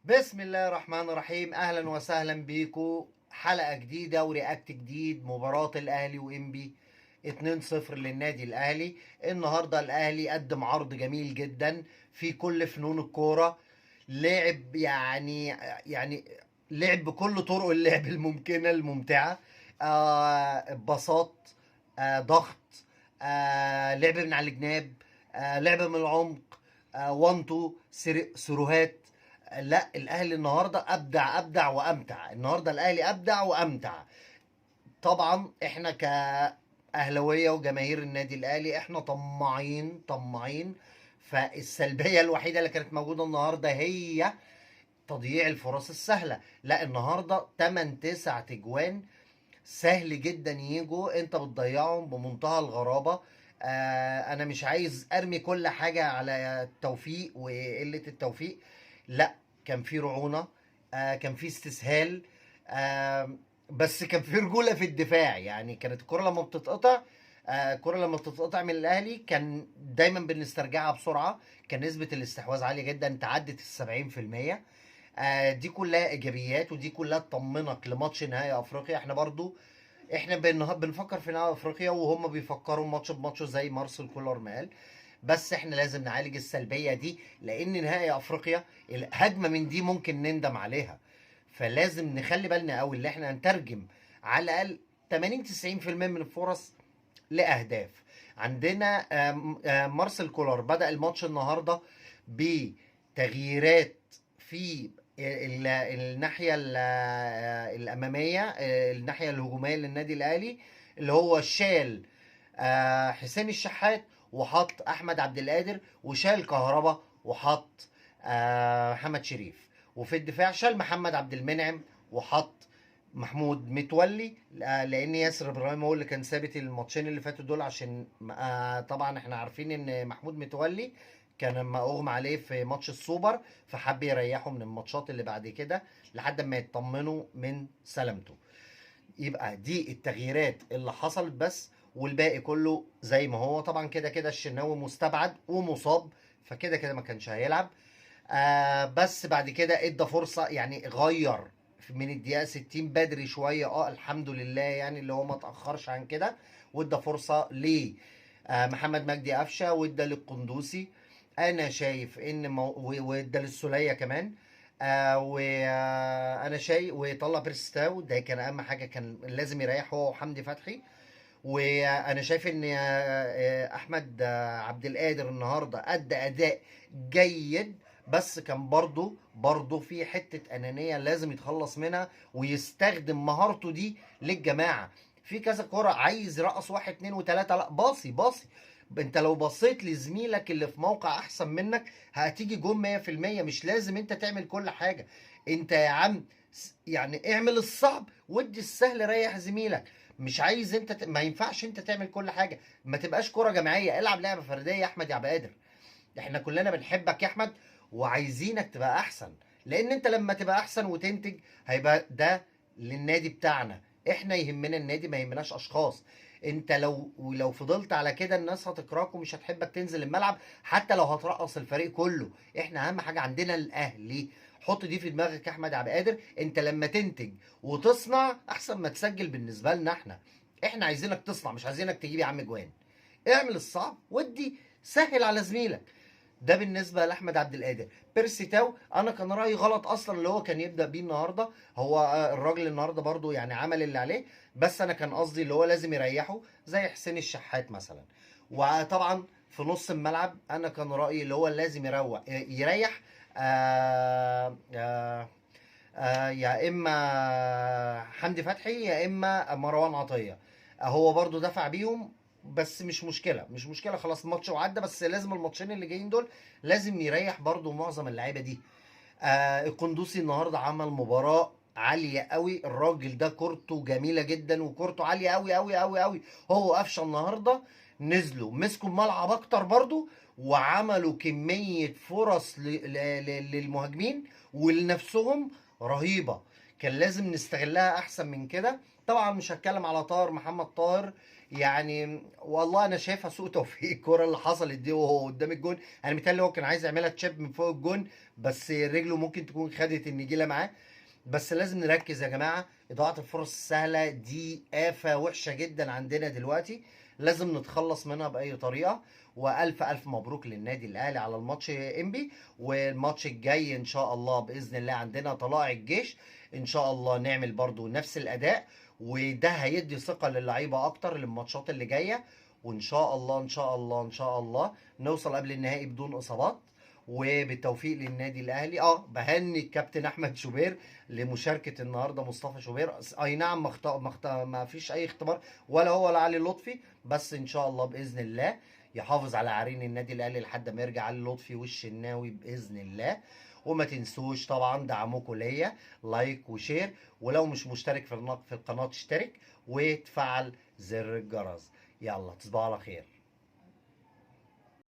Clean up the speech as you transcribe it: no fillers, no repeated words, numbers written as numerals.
بسم الله الرحمن الرحيم. اهلا وسهلا بيكم، حلقه جديده ورياكت جديد. مباراه الاهلي وانبي 2-0 للنادي الاهلي. النهارده الاهلي قدم عرض جميل جدا في كل فنون الكوره. لعب يعني لعب بكل طرق اللعب الممكنه الممتعه. باصات، ضغط، لعب من على الجناب، لعب من العمق، 1 2 سيروهات. لا، الاهلي النهارده ابدع وامتع. النهارده الاهلي ابدع وامتع. طبعا احنا كاهلاويه وجماهير النادي الاهلي احنا طماعين. فالسلبيه الوحيده اللي كانت موجوده النهارده هي تضييع الفرص السهله. لا، النهارده 8 9 تجوان سهل جدا يجوا، انت بتضيعهم بمنتهى الغرابه. انا مش عايز ارمي كل حاجه على التوفيق وقله التوفيق. لا، كان في رعونه، كان في استسهال، بس كان في رجوله في الدفاع. يعني كانت الكره لما بتتقطع، الكره لما بتتقطع من الاهلي كان دايما بنسترجعها بسرعه. كان نسبه الاستحواذ عاليه جدا، تعدت ال70%. دي كلها ايجابيات، ودي كلها تطمنك لماتش نهائي افريقيا. احنا برضو احنا بنفكر في نهائي افريقيا وهم بيفكروا ماتش بماتش زي مارسيل كولر ما قال. بس احنا لازم نعالج السلبيه دي، لان نهائي افريقيا الهجمه من دي ممكن نندم عليها. فلازم نخلي بالنا قوي اللي احنا نترجم على الاقل 80 90% من الفرص لاهداف. عندنا مارسيل كولر بدأ الماتش النهارده بتغييرات في الناحيه الاماميه، الناحيه الهجوميه للنادي الاهلي، اللي هو شال حسين الشحات وحط احمد عبد القادر، وشال كهربا وحط محمد شريف. وفي الدفاع شال محمد عبد المنعم وحط محمود متولي، لان ياسر ابراهيم هو اللي كان ثابت الماتشين اللي فاتوا دول. عشان طبعا احنا عارفين ان محمود متولي كان لما اغمى عليه في ماتش السوبر، فحب يريحه من الماتشات اللي بعد كده لحد ما يطمنوا من سلامته. يبقى دي التغييرات اللي حصلت بس، والباقي كله زي ما هو. طبعا كده كده الشناوي مستبعد ومصاب، فكده كده ما كانش هيلعب. بس بعد كده ادى فرصه، يعني غير من الدقيقه 60 بدري شويه. الحمد لله يعني اللي هو ما تاخرش عن كده، وادى فرصه ل محمد مجدي قفشه، وادى للقندوسي. انا شايف ان وادى للسوليه كمان. وانا شايف وطلع بيرستاو، ده كان اهم حاجه، كان لازم يريح هو وحمدي فتحي. وانا شايف ان احمد عبد القادر النهارده ادى اداء جيد، بس كان برضه في حته انانيه لازم يتخلص منها ويستخدم مهارته دي للجماعه. في كذا كرة عايز يرقص واحد اتنين وتلاته، لا، باصي. انت لو بصيت لزميلك اللي في موقع احسن منك هتيجي جون 100%. مش لازم انت تعمل كل حاجه. انت يا عم يعني اعمل الصعب وادي السهل، ريح زميلك. مش عايز انت ما ينفعش انت تعمل كل حاجه. ما تبقاش كره جماعيه، العب لعبه فرديه يا احمد يا عبد القادر. احنا كلنا بنحبك يا احمد وعايزينك تبقى احسن، لان انت لما تبقى احسن وتنتج هيبقى ده للنادي بتاعنا. احنا يهمنا النادي، ما يهمناش اشخاص. انت لو فضلت على كده الناس هتكرهك ومش هتحبك تنزل الملعب، حتى لو هترقص الفريق كله. احنا اهم حاجه عندنا الاهلي. حط دي في دماغك يا احمد عبد القادر. انت لما تنتج وتصنع احسن ما تسجل بالنسبه لنا. احنا عايزينك تصنع، مش عايزينك تجيب يا عم جوان. اعمل الصعب ودي سهل على زميلك. ده بالنسبه لاحمد عبد القادر. بيرسي تاو انا كان رايي غلط اصلا اللي هو كان يبدا بيه النهارده. هو الراجل النهارده برضو يعني عمل اللي عليه، بس انا كان قصدي اللي هو لازم يريحه زي حسين الشحات مثلا. وطبعا في نص الملعب انا كان رايي اللي هو لازم يريح يا اما حمدي فتحي يا اما مروان عطيه. هو برضو دفع بيهم، بس مش مشكله خلاص، الماتش وعدى. بس لازم الماتشين اللي جايين دول لازم يريح برضو معظم اللعيبه دي. القندوسي النهارده عمل مباراه عاليه قوي. الراجل ده كورته جميله جدا وكورته عاليه قوي قوي قوي قوي. هو قفشه النهارده نزلوا مسكوا الملعب اكتر برضو، وعملوا كميه فرص للمهاجمين ولنفسهم رهيبه. كان لازم نستغلها احسن من كده. طبعا مش هتكلم على طاهر محمد طاهر، يعني والله انا شايفها سوء توفيق. الكوره اللي حصلت دي وهو قدام الجون، انا متهيألي هو كان عايز يعملها تشيب من فوق الجون، بس رجله ممكن تكون خدت النجيله معاه. بس لازم نركز يا جماعه، اضاعه الفرص السهله دي آفة وحشه جدا عندنا دلوقتي، لازم نتخلص منها باي طريقه. والف الف مبروك للنادي الاهلي على الماتش انبي. والماتش الجاي ان شاء الله باذن الله عندنا طلائع الجيش، ان شاء الله نعمل برضو نفس الاداء، وده هيدي ثقة للعيبة اكتر للماتشات اللي جاية. وان شاء الله ان شاء الله ان شاء الله نوصل قبل النهائي بدون اصابات، وبالتوفيق للنادي الاهلي. بهني الكابتن احمد شوبير لمشاركة النهارده مصطفى شوبير. اي نعم، ما فيش اي اختبار، ولا هو ولا علي لطفي، بس ان شاء الله باذن الله يحافظ على عرين النادي الاهلي لحد ما يرجع علي لطفي والشناوي باذن الله. وما تنسوش طبعا دعمكم ليا، لايك وشير، ولو مش مشترك في القناة اشترك وتفعل زر الجرس. يلا تصبحوا على خير.